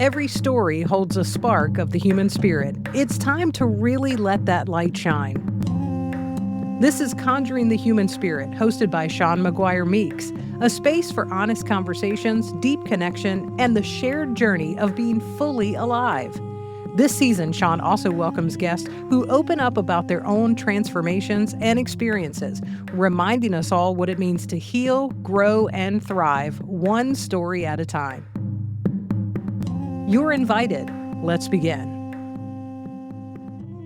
Every story holds a spark of the human spirit. It's time to really let that light shine. This is Conjuring the Human Spirit, hosted by Sean McGuire Meeks, a space for honest conversations, deep connection, and the shared journey of being fully alive. This season, Sean also welcomes guests who open up about their own transformations and experiences, reminding us all what it means to heal, grow, and thrive, one story at a time. You're invited. Let's begin.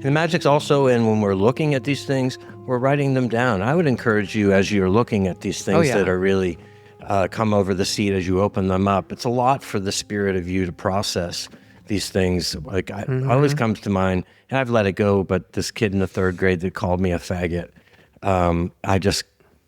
The magic's also in when we're looking at these things, we're writing them down. I would encourage you as you're looking at these things that are really come over the seat as you open them up. It's a lot for the spirit of you to process these things. Like always comes to mind, and I've let it go, but this kid in the third grade that called me a faggot, I just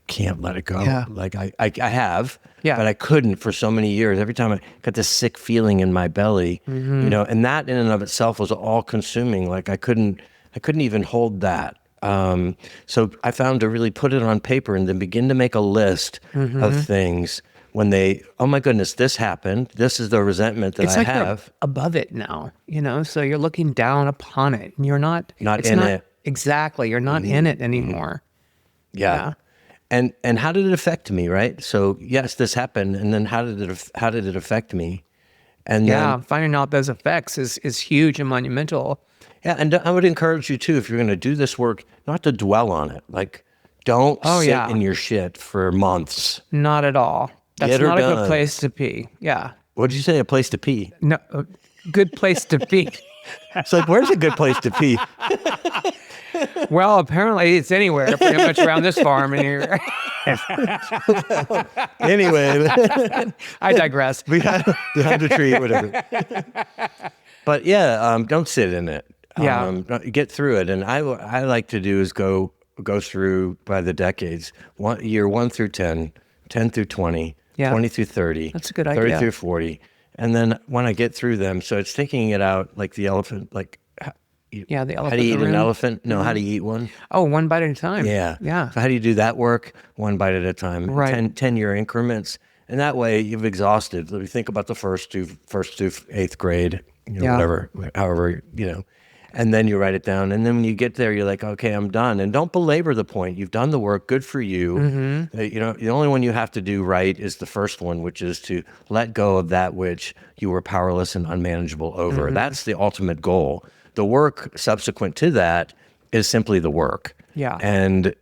can't let it go. Yeah. Like I have, but I couldn't for so many years. Every time I got this sick feeling in my belly, and that in and of itself was all consuming. Like I couldn't even hold that. So I found to really put it on paper and then begin to make a list of things when oh my goodness, this happened. This is the resentment that I have. You're above it now, so you're looking down upon it and you're not in it. Exactly. You're not in it anymore. Yeah. And how did it affect me, right? So yes, this happened, and then how did it affect me? And then, finding out those effects is huge and monumental. Yeah, and I would encourage you too, if you're going to do this work, not to dwell on it. Like, don't sit in your shit for months. Not at all. That's not a good place to be. Yeah. What did you say? A place to pee? No, a good place to be. It's like, where's a good place to pee? Well, apparently it's anywhere, pretty much around this farm in here. Anyway. I digress. Behind the tree, whatever. But don't sit in it. Get through it. And I like to do is go through by the decades, year 1 through 10, 10 through 20, 20 through 30. That's a good 30 idea. through 40. And then when I get through them, so it's thinking it out like the elephant, like the elephant. How do you eat an elephant? No, how do you eat one? Oh, one bite at a time. Yeah. Yeah. So how do you do that work? One bite at a time. Right. 10-year increments. And that way you've exhausted. If you think about the first to 8th grade, whatever, however, and then you write it down. And then when you get there, you're like, okay, I'm done. And don't belabor the point. You've done the work. Good for you. The only one you have to do right is the first one, which is to let go of that which you were powerless and unmanageable over. That's the ultimate goal. The work subsequent to that is simply the work. Yeah. And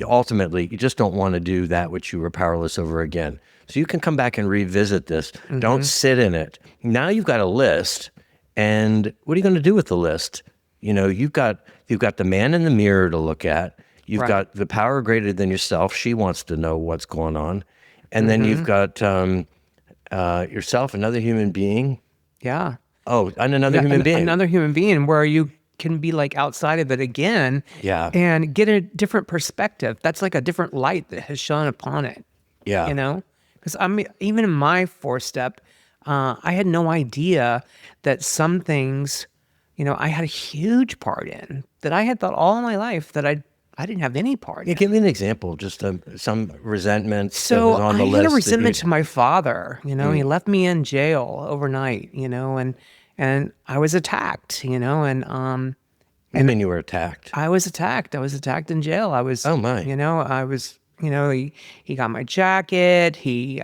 ultimately, you just don't want to do that which you were powerless over again. So you can come back and revisit this. Don't sit in it. Now you've got a list, and what are you going to do with the list? You've got the man in the mirror to look at. You've got the power greater than yourself. She wants to know what's going on. And then you've got yourself, another human being. Yeah. Oh, and another human being. Another human being where you can be like outside of it again and get a different perspective. That's like a different light that has shone upon it. Yeah. Because even in my 4-step, I had no idea that some things, I had a huge part in that I had thought all my life that I didn't have any part in. Give me an example, just some resentment so that was on the list. I had a resentment to my father, he left me in jail overnight, and I was attacked, and I mean, you were attacked. I was attacked. I was attacked in jail. I was, oh my, I was, he got my jacket. He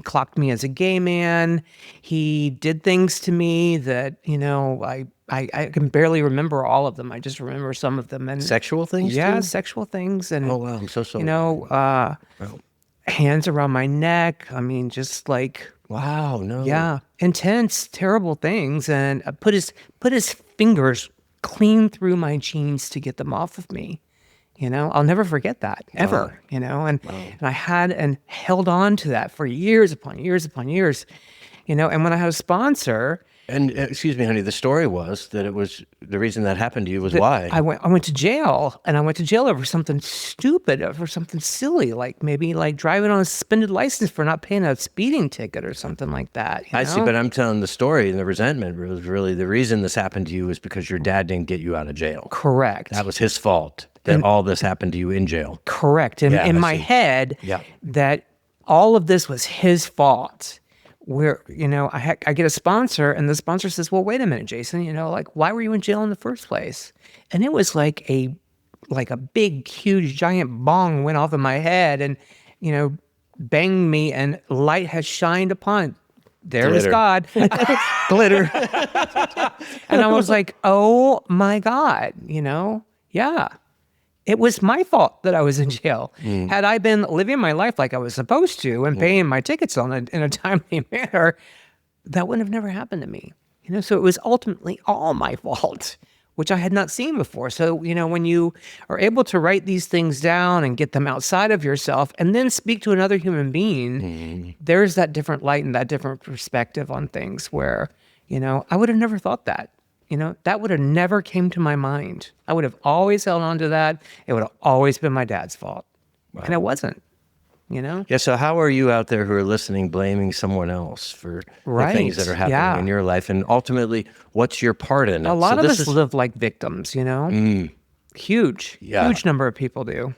clocked me as a gay man. He did things to me that, I can barely remember all of them. I just remember some of them. And sexual things? Yeah, too? Sexual things. And, oh, wow, I'm so sorry. Hands around my neck. I mean, just like, wow, no. Yeah, intense, terrible things. And put his fingers clean through my jeans to get them off of me. I'll never forget that, ever, and I had and held on to that for years upon years upon years, and when I had a sponsor. And excuse me, honey, the story was that it was the reason that happened to you was why? I went to jail, and I went to jail over something stupid, over something silly, like maybe like driving on a suspended license for not paying a speeding ticket or something like that. I see, but I'm telling the story, and the resentment was really the reason this happened to you was because your dad didn't get you out of jail. Correct. That was his fault that all this happened to you in jail. Correct. And in my head, that all of this was his fault. where, I get a sponsor and the sponsor says, well, wait a minute, Jason, like, why were you in jail in the first place? And it was like a big, huge, giant bong went off in my head and, banged me, and light has shined upon it. There is Glitter. God. Glitter. And I was like, oh my God, yeah. It was my fault that I was in jail. Had I been living my life like I was supposed to and paying my tickets in a timely manner, that would have never happened to me. So it was ultimately all my fault, which I had not seen before. So, when you are able to write these things down and get them outside of yourself and then speak to another human being, there's that different light and that different perspective on things where, I would have never thought that. That would have never came to my mind. I would have always held on to that. It would have always been my dad's fault. Wow. And it wasn't, Yeah, so how are you out there who are listening blaming someone else for the things that are happening in your life? And ultimately, what's your part in it? A lot of us live like victims, Huge number of people do.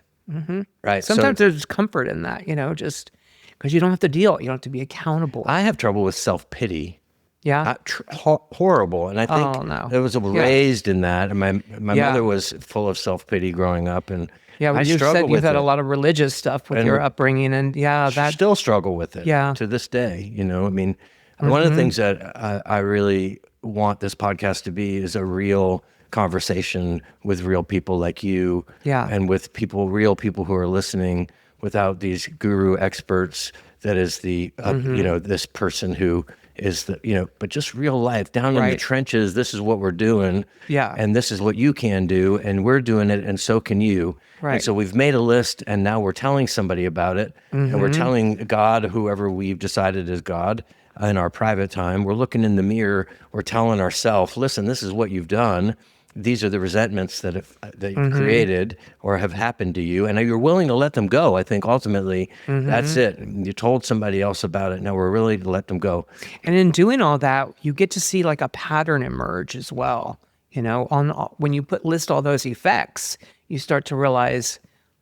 Right. Sometimes there's comfort in that, just because you don't have to deal. You don't have to be accountable. I have trouble with self-pity. Yeah. Horrible. And I think I was raised in that. And my mother was full of self-pity growing up. And I you struggle said with you've had it. a lot of religious stuff with your upbringing. And that still struggle with it to this day. I mean, one of the things that I really want this podcast to be is a real conversation with real people like you and with real people who are listening without these guru experts that is the, this person who is but just real life down in the trenches. This is what we're doing. Yeah. And this is what you can do. And we're doing it. And so can you. Right. And so we've made a list and now we're telling somebody about it. And we're telling God, whoever we've decided is God, in our private time. We're looking in the mirror. We're telling ourselves, listen, this is what you've done. These are the resentments that you've created or have happened to you, and you're willing to let them go. I think ultimately that's it. You told somebody else about it. Now we're really to let them go. And in doing all that, you get to see like a pattern emerge as well. When you list all those effects, you start to realize,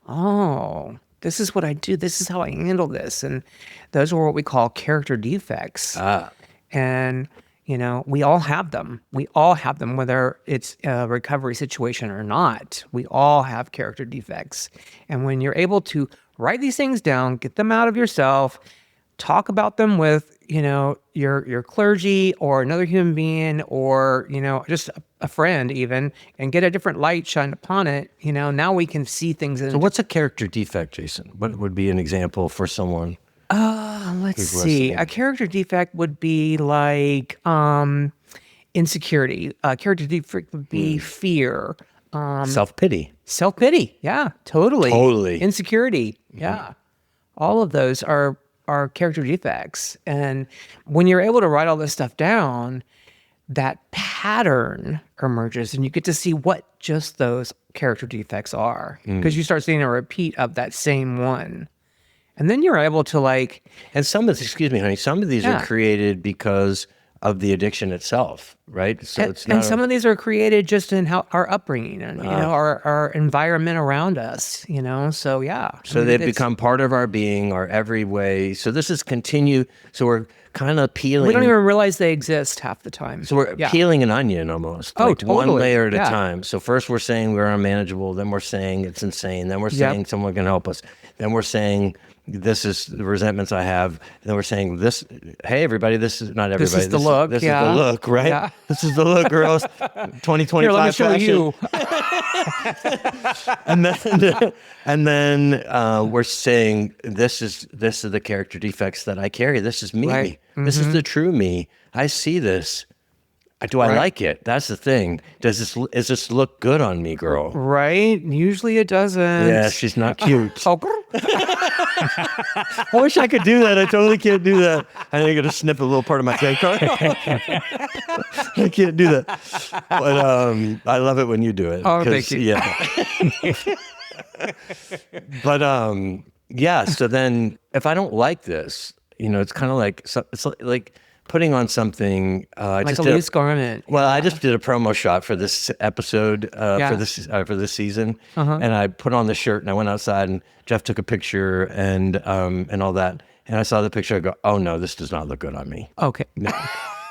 oh, this is what I do. This is how I handle this, and those are what we call character defects. And we all have them. We all have them, whether it's a recovery situation or not. We all have character defects. And when you're able to write these things down, get them out of yourself, talk about them with, your clergy or another human being or, just a friend even, and get a different light shined upon it, now we can see things. So what's a character defect, Jason? What would be an example for someone? Let's see. A character defect would be like insecurity. A character defect would be fear. Self-pity. Self-pity. Yeah, totally. Totally. Insecurity. Yeah. All of those are character defects. And when you're able to write all this stuff down, that pattern emerges and you get to see what just those character defects are. Because you start seeing a repeat of that same one. And then you're able to and some of these are created because of the addiction itself, right? So it's not. And some of these are created just in our upbringing and our environment around us. So yeah. So they've become part of our being, our every way. So this is continue. So we're kind of peeling. We don't even realize they exist half the time. So we're peeling an onion almost. Totally. One layer at a time. So first we're saying we're unmanageable. Then we're saying it's insane. Then we're saying someone can help us. Then we're saying this is the resentments I have. And then we're saying this, hey, everybody, this is not everybody. This is the look. This is the look, right? Yeah. This is the look, girls. 2025 Here, let me show fashion. you. and then we're saying this is the character defects that I carry. This is me. Right. This is the true me. I see this. Do I like it? That's the thing. Does this look good on me, girl? Right. Usually it doesn't. Yeah, she's not cute. I wish I could do that. I totally can't do that. I think I'm gonna snip a little part of my face. I can't do that. But I love it when you do it. Oh, thank you. Yeah. But so then if I don't like this, it's kind of like it's like putting on something like a loose garment. Well, I just did a promo shot for this episode for this season, and I put on the shirt and I went outside and Jeff took a picture and all that, and I saw the picture, I go, oh no, this does not look good on me. Okay. No.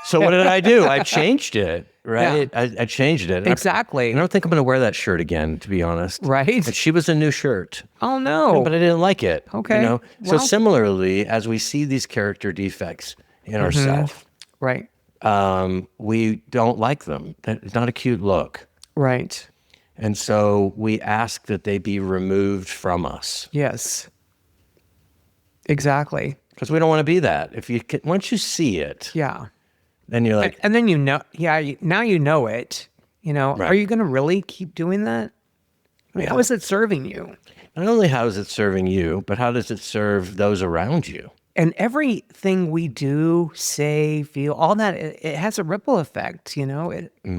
So what did I do? I changed it, right? I changed it. Exactly. I don't think I'm going to wear that shirt again, to be honest. Right. And she was a new shirt. Oh no. But I didn't like it. Okay. You know? So Well- similarly, as we see these character defects in ourselves, Right. we don't like them. It's not a cute look. Right. And so we ask that they be removed from us Yes. Exactly. because we don't want to be that. Once you see it, Yeah. then you're like, And then now you know it. Are Right. you going to really keep doing that? I mean, how is it serving you? not only how is it serving you, but how does it serve those around you? And everything we do, say, feel, all that, it has a ripple effect.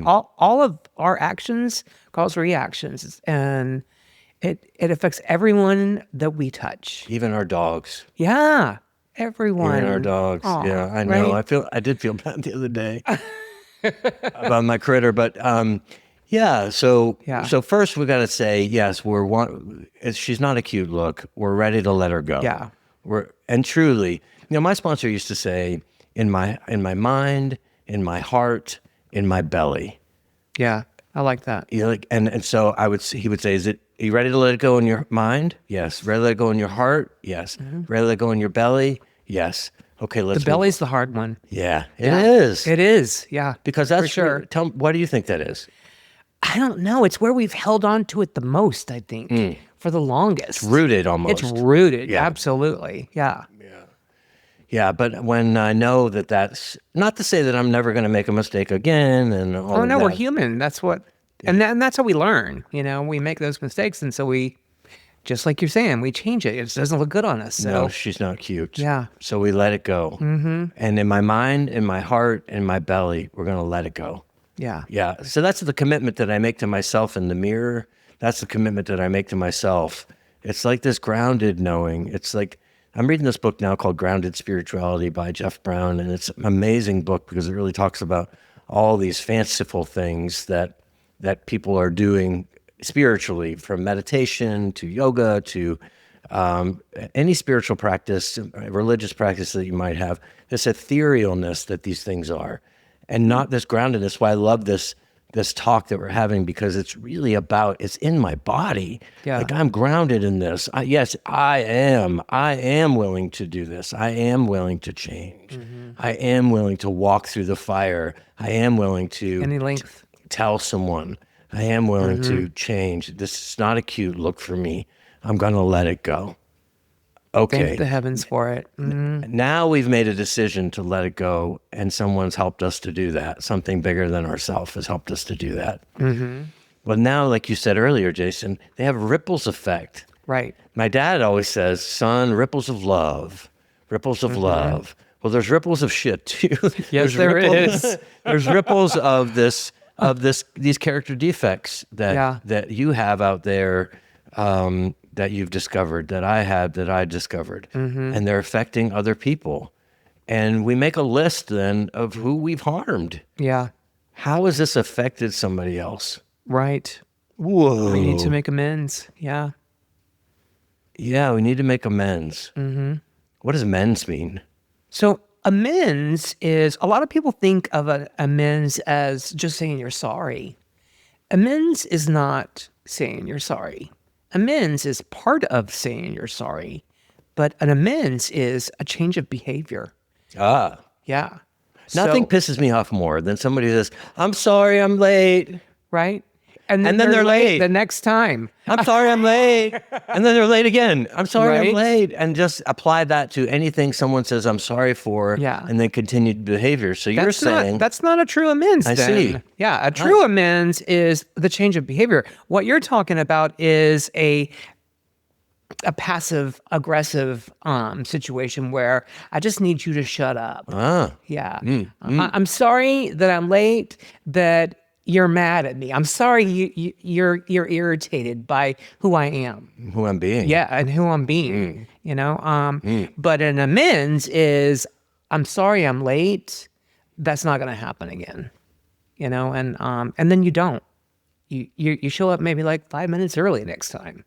All of our actions cause reactions, and it affects everyone that we touch. Even our dogs. Yeah, everyone. Even our dogs. Aw, Yeah, I know. right? I did feel bad the other day about my critter, but yeah. So first we got to say yes. She's not a cute look. We're ready to let her go. Yeah. And truly, my sponsor used to say, in my mind, in my heart, in my belly. Yeah, I like that. And so he would say, are you ready to let it go in your mind? Yes. Ready to let it go in your heart? Yes. Ready to let it go in your belly? Yes. Okay, let's The belly's the hard one. Yeah, it is. It is. Yeah. Because that's for sure. Why do you think that is? I don't know. It's where we've held on to it the most, I think, for the longest. Rooted almost. It's rooted. Yeah. Absolutely. Yeah. Yeah, but when I know that's not to say that I'm never going to make a mistake again, and all Oh no, of we're that. human. That's what, and that's how we learn. We make those mistakes, and so we, just like you're saying, we change it. It just doesn't look good on us. So No, she's not cute. Yeah. So we let it go. Mm-hmm. And in my mind, in my heart, in my belly, we're going to let it go. yeah, Yeah. So that's the commitment that I make to myself in the mirror. That's the commitment that I make to myself. It's like this grounded knowing. It's like, I'm reading this book now called Grounded Spirituality by Jeff Brown, and it's an amazing book because it really talks about all these fanciful things that people are doing spiritually, from meditation to yoga to any spiritual practice, religious practice that you might have. This etherealness that these things are, and not this groundedness. Why I love this talk that we're having, because it's really about, it's in my body. Yeah. Like, I'm grounded in this. Yes, I am willing to do this. I am willing to change. I am willing to walk through the fire. I am willing to any length. tell someone. I am willing to change. This is not a cute look for me. I'm going to let it go. Okay. Thank the heavens for it. Now we've made a decision to let it go, and someone's helped us to do that. Something bigger than ourselves has helped us to do that. But now, like you said earlier, Jason, they have ripples effect. Right. My dad always says, son, ripples of love, ripples of love. Well, there's ripples of shit too. Yes, there is. There's ripples of these character defects that you have out there, that you've discovered, that I had, that I discovered, and they're affecting other people. And we make a list then of who we've harmed. Yeah. How has this affected somebody else? Right. Whoa. We need to make amends. Yeah. Yeah, we need to make amends. What does amends mean? So amends is, a lot of people think of an amends as just saying you're sorry. Amends is not saying you're sorry. Amends is part of saying you're sorry, but an amends is a change of behavior. Ah. Yeah. Nothing So- pisses me off more than somebody says, I'm sorry, I'm late. right? And then they're late. the next time. I'm sorry, I'm late. And then they're late again. I'm sorry, I'm Right? late. And just apply that to anything someone says I'm sorry for, Yeah. and then continued behavior. So you're saying, that's not a true amends. I then. see. Yeah, a true amends is the change of behavior. What you're talking about is a passive aggressive situation where I just need you to shut up. Yeah. I'm sorry that I'm late, that you're mad at me. I'm sorry you're irritated by who I am. who I'm being. Yeah, and who I'm being. But an amends is, I'm sorry I'm late. That's not going to happen again. And then you don't. You show up maybe like 5 minutes early next time.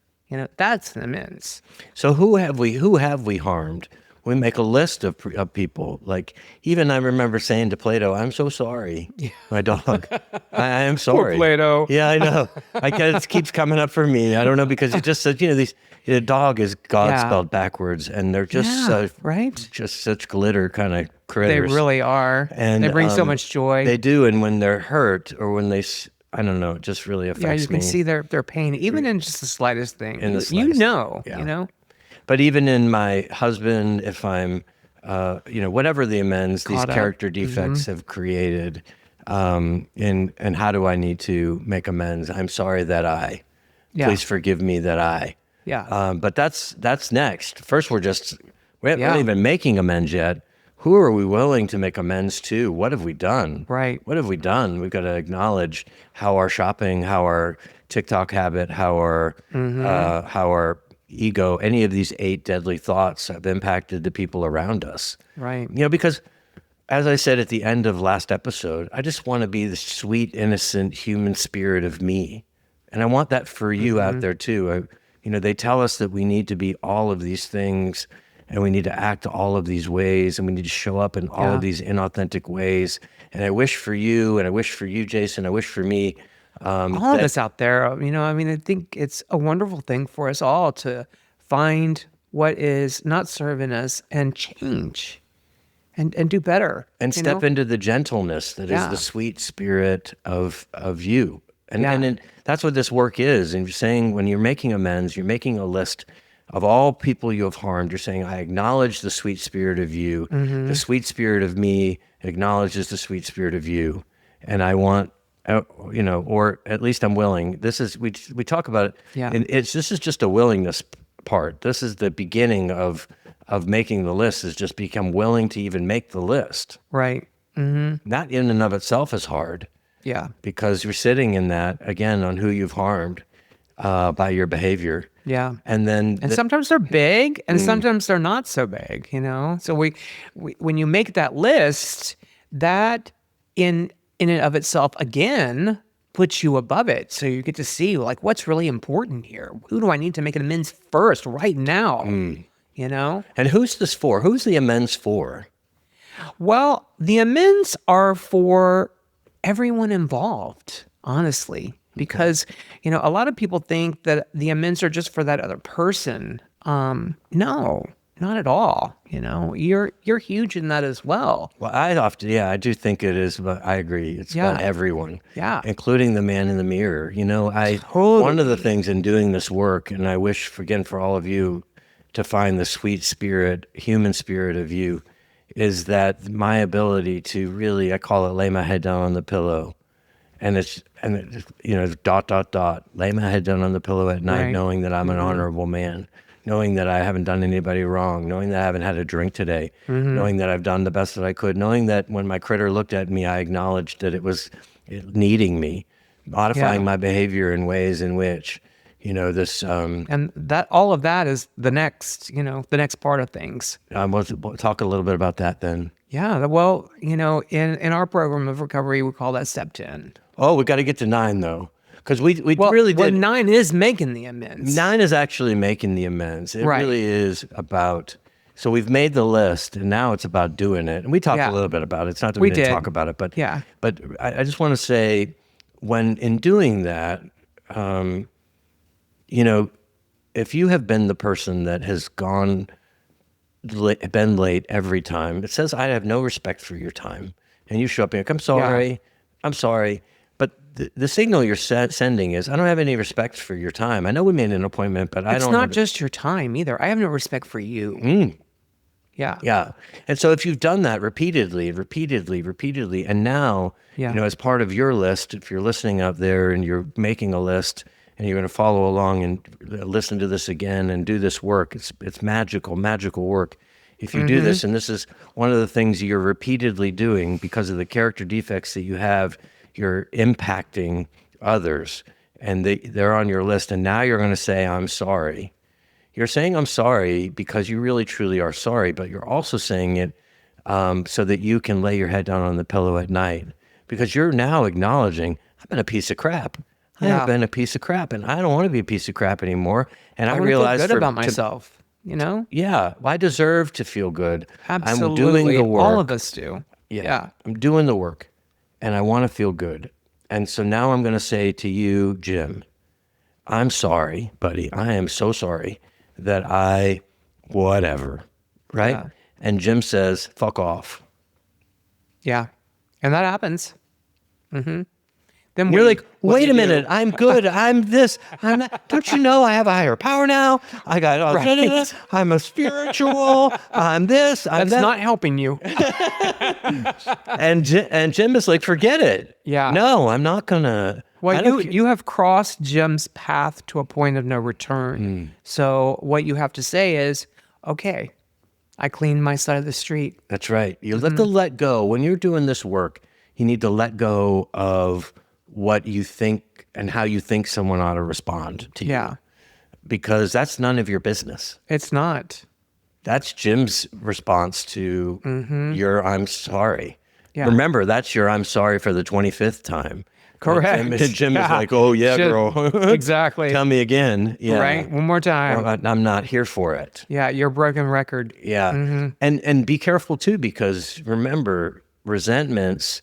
That's an amends. So who have we harmed we make a list of people. Like, even I remember saying to Plato, "I'm so sorry, my dog. I am sorry." Plato. Yeah, I know. I guess it keeps coming up for me. I don't know, because it just said, the dog is God Yeah. spelled backwards, and they're just right. just such glitter kind of They critters. really are. And they bring so much joy. They do, and when they're hurt or when I don't know, it just really affects me. you can see their pain, even in just the slightest thing. In the you slightest know, thing, yeah. you know. But even in my husband, if I'm, whatever the amends these Caught up. character defects have created, and how do I need to make amends? I'm sorry that please forgive me that I. Yeah. But that's next. First, we're not Yeah. even making amends yet. Who are we willing to make amends to? What have we done? Right. What have we done? We've got to acknowledge how our shopping, how our TikTok habit, how our ego, any of these 8 deadly thoughts have impacted the people around us. Right. Because as I said at the end of last episode, I just want to be the sweet, innocent human spirit of me. And I want that for you out there too. They tell us that we need to be all of these things, and we need to act all of these ways, and we need to show up in all of these inauthentic ways. And I wish for you, and I wish for you, Jason, I wish for me. All of us out there, I think it's a wonderful thing for us all to find what is not serving us and change and do better. And step into the gentleness that is the sweet spirit of you. And that's what this work is. And you're saying, when you're making amends, you're making a list of all people you have harmed. You're saying, I acknowledge the sweet spirit of you. The sweet spirit of me acknowledges the sweet spirit of you. And I want, or at least I'm willing. This is, we talk about it. Yeah. And this is just a willingness part. This is the beginning of making the list, is just become willing to even make the list. Right. Mm-hmm. That in and of itself is hard. Yeah. Because you're sitting in that, again, on who you've harmed by your behavior. Yeah. And sometimes they're big, and sometimes they're not so big, So we when you make that list, that in and of itself, again, puts you above it. So you get to see, like, what's really important here. Who do I need to make an amends first right now? And who's this for? Who's the amends for? Well, the amends are for everyone involved, honestly, because, a lot of people think that the amends are just for that other person. No, not at all. You're huge in that as well. Well, I do think it is, but I agree. It's about everyone. Yeah. Including the man in the mirror. Totally. One of the things in doing this work, and I wish, again, for all of you to find the sweet spirit, human spirit of you, is that my ability to really, I call it, lay my head down on the pillow, and it's lay my head down on the pillow at night, Right. knowing that I'm an honorable man, knowing that I haven't done anybody wrong, knowing that I haven't had a drink today, knowing that I've done the best that I could, knowing that when my critter looked at me, I acknowledged that it was needing me, modifying my behavior in ways in which, this. And that all of that is the next part of things. We'll talk a little bit about that then. Yeah. Well, in our program of recovery, we call that step 10. Oh, we got to get to 9 though, because we really did. 9 is making the amends. 9 is actually making the amends. It Right. really is about. So we've made the list, and now it's about doing it. And we talked a little bit about it. It's not that we didn't did. talk about it, but Yeah. But I just want to say, when in doing that, if you have been the person that has been late every time, it says, I have no respect for your time. And you show up and you're like, I'm sorry. But the signal you're sending is, I don't have any respect for your time. I know we made an appointment, but I don't. It's not just your time either. I have no respect for you. Yeah. Yeah. And so if you've done that repeatedly, and now, as part of your list, if you're listening out there and you're making a list, and you're going to follow along and listen to this again and do this work. It's magical work. If you do this, and this is one of the things you're repeatedly doing because of the character defects that you have, you're impacting others, and they're on your list. And now you're going to say, I'm sorry. You're saying I'm sorry because you really, truly are sorry, but you're also saying it so that you can lay your head down on the pillow at night, because you're now acknowledging, I've been a piece of crap. I have been a piece of crap, and I don't want to be a piece of crap anymore. And I wanna realize feel good about myself. Yeah, I deserve to feel good. Absolutely. I'm doing the work. All of us do. Yeah. I'm doing the work and I want to feel good. And so now I'm going to say to you, Jim, I'm sorry, buddy. I am so sorry that whatever, right? Yeah. And Jim says, fuck off. Yeah. And that happens. Then You're like, what do wait you a do? minute, I'm good. I'm this. I'm that. Don't you know I have a higher power now? I got, Right. I'm a spiritual. I'm this. I'm That's that. not helping you. And Jim is like, forget it. Yeah. No, I'm not going to. Well, you have crossed Jim's path to a point of no return. So what you have to say is, okay, I cleaned my side of the street. That's right. You have to let go. When you're doing this work, you need to let go of what you think and how you think someone ought to respond to you. Yeah. Because that's none of your business. It's not. That's Jim's response to your I'm sorry. Yeah. Remember, that's your I'm sorry for the 25th time. Correct. And Jim is like, oh, yeah, girl. Exactly. Tell me again. Yeah. Right? One more time. Well, I'm not here for it. Yeah, you're a broken record. Yeah. And be careful, too, because remember, resentments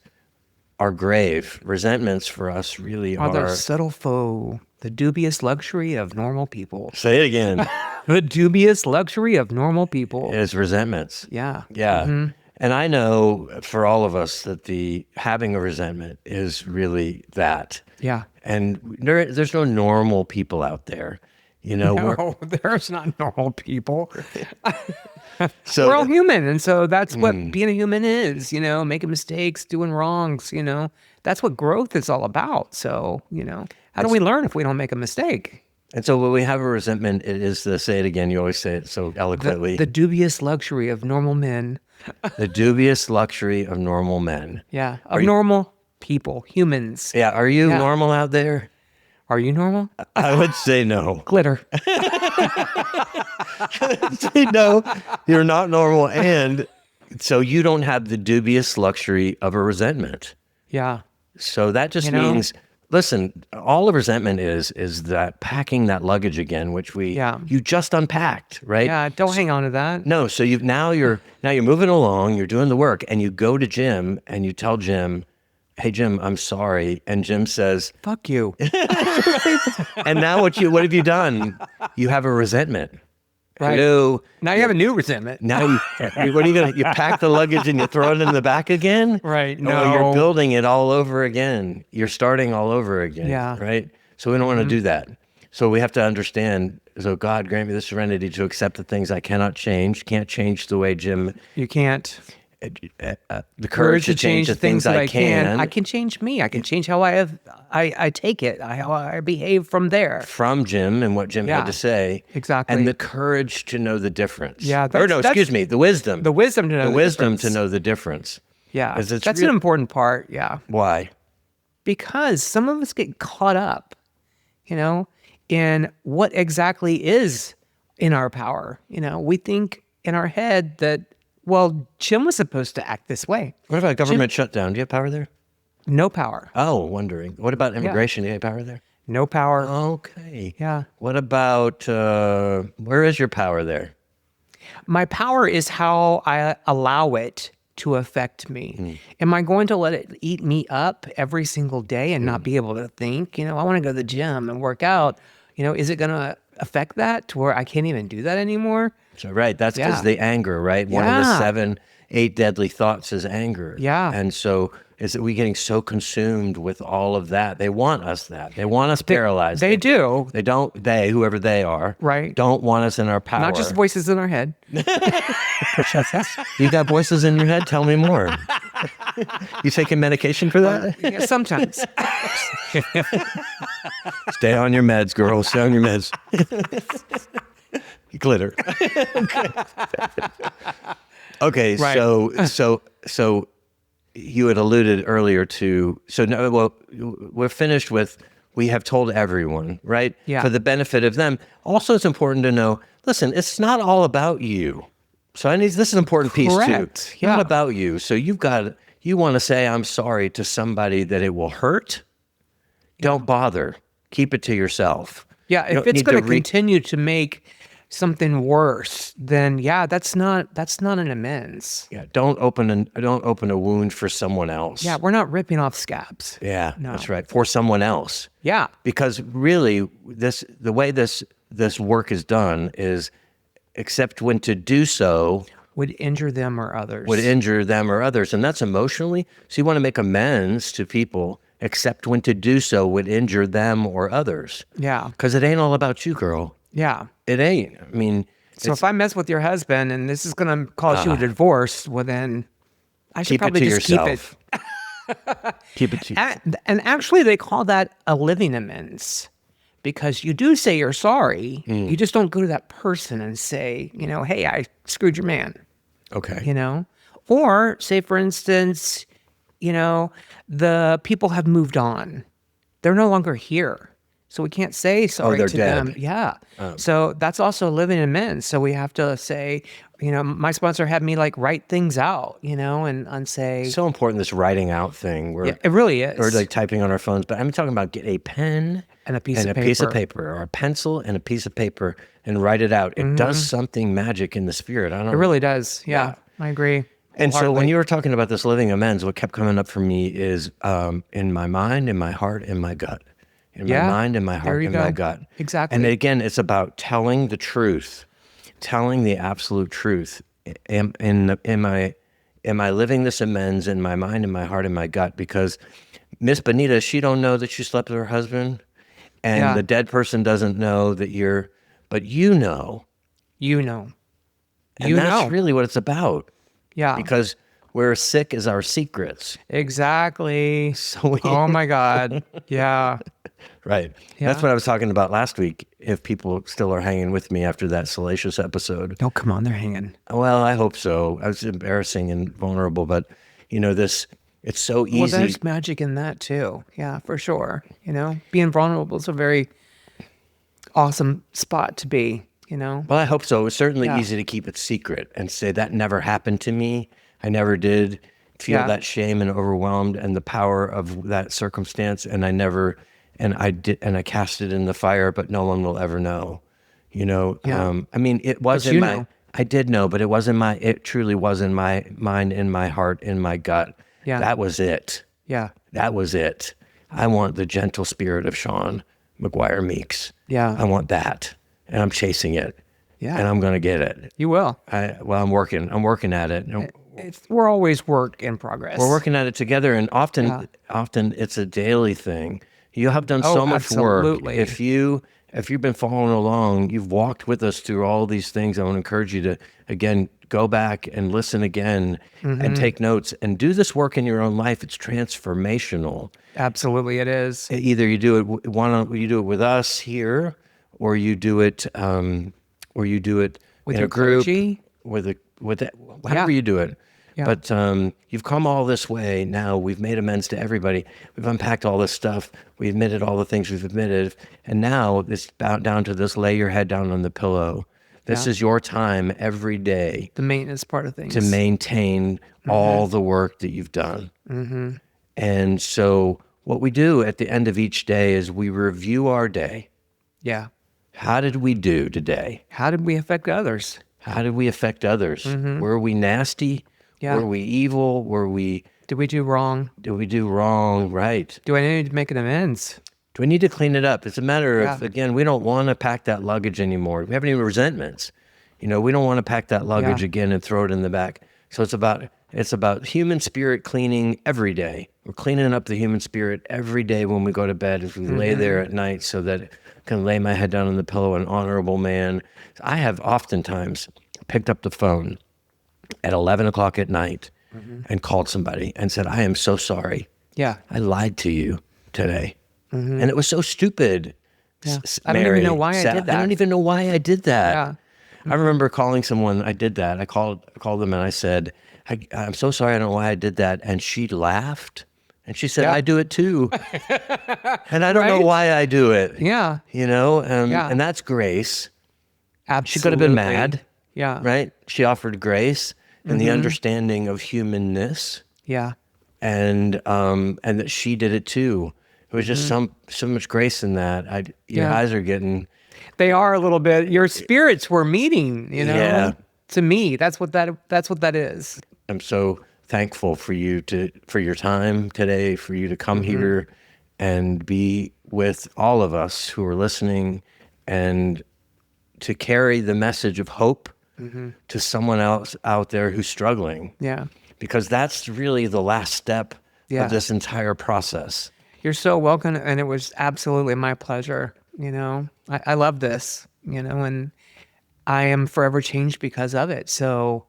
are grave. Resentments for us really Are the are. subtle foe, the dubious luxury of normal people. Say it again. The dubious luxury of normal people. Is resentments. Yeah. Yeah. And I know for all of us that having a resentment is really that. Yeah. And there's no normal people out there. No, there's not normal people. So We're all human. And so that's what being a human is, making mistakes, doing wrongs, That's what growth is all about. So, how do we learn if we don't make a mistake? And so when we have a resentment, it is say it again. You always say it so eloquently. The dubious luxury of normal men. The dubious luxury of normal men. Yeah. Of normal people, humans. Yeah. Are you normal out there? Are you normal? I would say no. Glitter. Say no, you're not normal. And so you don't have the dubious luxury of a resentment. Yeah. So that just means, listen, all of resentment is that packing that luggage again, which you just unpacked, right? Yeah. Don't hang on to that. No. So now you're moving along, you're doing the work, and you go to Jim and you tell Jim, hey, Jim, I'm sorry. And Jim says, fuck you. and now what have you done? You have a resentment. Right. Hello. Now you have a new resentment. Now what are you going to, you pack the luggage and you throw it in the back again? Right. No, you're building it all over again. You're starting all over again. Yeah. Right. So we don't want to do that. So we have to understand, so God grant me the serenity to accept the things I cannot change. Can't change the way Jim. You can't. The courage to change the things I can. I can change me. I can change how I take it, how I behave from there. From Jim and what Jim had to say. Exactly. And the courage to know the difference. Yeah. Excuse me, the wisdom. The wisdom to know the wisdom difference. to know the difference. Yeah. That's an important part. Yeah. Why? Because some of us get caught up, in what exactly is in our power. We think in our head that, well, Jim was supposed to act this way. What about government shutdown? Do you have power there? No power. Oh, wondering. What about immigration? Do you have power there? No power. Okay. Yeah. What about, where is your power there? My power is how I allow it to affect me. Am I going to let it eat me up every single day and not be able to think? I want to go to the gym and work out. Is it going to affect that to where I can't even do that anymore? So, right. That's because the anger, right? One of the 8 deadly thoughts is anger. Yeah. And so is that we getting so consumed with all of that? They want us that. They want us paralyzed. They do. They don't, whoever they are, right? Don't want us in our power. Not just voices in our head. You got voices in your head? Tell me more. You taking medication for that? Yeah, sometimes. Stay on your meds, girl. Stay on your meds. Glitter. Okay, right. So you had alluded earlier to, we're finished with, we have told everyone, right? Yeah. For the benefit of them. Also, it's important to know, listen, it's not all about you. So this is an important piece too. Yeah. Not about you. So you want to say, I'm sorry to somebody that it will hurt. Don't bother. Keep it to yourself. Yeah, if it's going to continue to make something worse, then yeah, that's not an amends. Yeah, don't open a wound for someone else. Yeah, we're not ripping off scabs. Yeah, No. that's right. For someone else. Yeah. Because really, the way this work is done is, except when to do so Would injure them or others. would injure them or others, and that's emotionally. So you want to make amends to people, except when to do so would injure them or others. Yeah. Because it ain't all about you, girl. Yeah. It ain't. I mean, So if I mess with your husband and this is going to cause you a divorce, well then I should keep it probably to just yourself. keep it. Keep it to yourself. And actually they call that a living amends, because you do say you're sorry. You just don't go to that person and say, hey, I screwed your man, Okay. Or say, for instance, the people have moved on. They're no longer here. So we can't say sorry they're to dead. them. Yeah. So that's also living amends. So we have to say, my sponsor had me write things out, and say, So important, this writing out thing. Where yeah, it really is. or typing on our phones, but I'm talking about get a pen And a piece and of a piece of paper. paper, or a pencil and a piece of paper, and write it out. It does something magic in the spirit. I don't It know. really does. Yeah, I agree. And so when wholeheartedly. you were talking about this living amends, what kept coming up for me is in my mind, in my heart, in my gut. In Yeah, my mind, in my there heart, you in my go. gut. Exactly. And again, it's about telling the truth, telling the absolute truth. Am I living this amends in my mind, in my heart, in my gut? Because Miss Bonita, she don't know that she slept with her husband, and Yeah. the dead person doesn't know that but you know. And that's really what it's about. Yeah. Because we're as sick as our secrets. Exactly. So Oh my God. Yeah. Right. Yeah. That's what I was talking about last week, if people still are hanging with me after that salacious episode. Oh, come on. They're hanging. Well, I hope so. I was embarrassing and vulnerable, but it's so easy. Well, there's magic in that too. Yeah, for sure. Being vulnerable is a very awesome spot to be, Well, I hope so. It's certainly Yeah. easy to keep it secret and say that never happened to me. I never did feel Yeah. that shame and overwhelmed and the power of that circumstance. And I cast it in the fire, but no one will ever know, Yeah. I mean, it was you in my, know. I did know, but it truly was in my mind, in my heart, in my gut. Yeah. That was it. Yeah. That was it. I want the gentle spirit of Sean McGuire Meeks. Yeah. I want that. And I'm chasing it. Yeah. And I'm going to get it. You will. I'm working at it. And We're always work in progress. we're working at it together. And often it's a daily thing. You have done so much absolutely. work. If you've been following along, you've walked with us through all these things. I want to encourage you to, again, go back and listen again and take notes and do this work in your own life. It's transformational. Absolutely, it is. Either you do it with us here, or you do it With in your a group clergy? however you do it. Yeah. But you've come all this way. Now we've made amends to everybody. We've unpacked all this stuff. We admitted all the things we've admitted, and now it's down to this: lay your head down on the pillow. This is your time every day The maintenance part of things. to maintain all the work that you've done. And so what we do at the end of each day is we review our day. Yeah. How did we do today? How did we affect others? How did we affect others? Were we nasty? Yeah. Were we evil? Did we do wrong? Did we do wrong? Right. Do I need to make an amends? Do we need to clean it up? It's a matter of, Yeah. again, we don't want to pack that luggage anymore. We have any resentments. We don't want to pack that luggage Yeah. again and throw it in the back. So it's about human spirit cleaning every day. We're cleaning up the human spirit every day when we go to bed, as we lay there at night, so that I can lay my head down on the pillow, an honorable man. I have oftentimes picked up the phone at 11 o'clock at night and called somebody and said, I am so sorry. Yeah. I lied to you today. And it was so stupid. Yeah. I don't even know why I did that. I don't even know why I did that. Yeah. I remember calling someone. I did that. I called them and I said, I'm so sorry. I don't know why I did that. And she laughed and she said, Yeah. I do it too. And I don't know Right? why I do it. Yeah. Yeah. And that's grace. Absolutely. She could have been mad, Yeah. right? She offered grace and the understanding of humanness, Yeah. and that she did it too. It was just so much grace in that. Your Yeah. eyes are getting They are a little bit. Your spirits were meeting, Yeah. To me, that's what that is. I'm so thankful for your time today, for you to come here and be with all of us who are listening, and to carry the message of hope to someone else out there who's struggling. Yeah. Because that's really the last step Yeah. of this entire process. You're so welcome, and it was absolutely my pleasure. I love this, and I am forever changed because of it. So,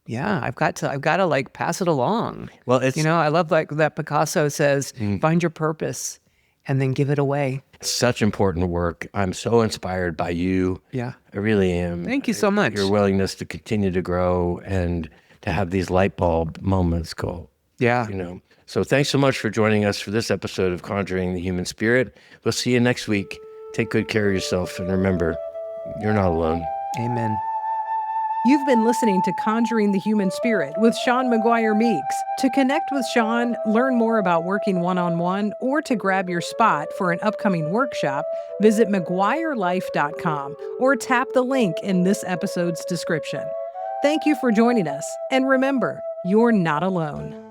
yeah, I've got to like pass it along. Well, it's I love like that Picasso says, find your purpose and then give it away. such important work. I'm so inspired by you. Yeah. I really am. Thank you so much. Your willingness to continue to grow and to have these light bulb moments go. Yeah. So thanks so much for joining us for this episode of Conjuring the Human Spirit. We'll see you next week. Take good care of yourself, and remember, you're not alone. Amen. You've been listening to Conjuring the Human Spirit with Sean McGuire Meeks. To connect with Sean, learn more about working one-on-one, or to grab your spot for an upcoming workshop, visit McGuireLife.com or tap the link in this episode's description. Thank you for joining us, and remember, you're not alone.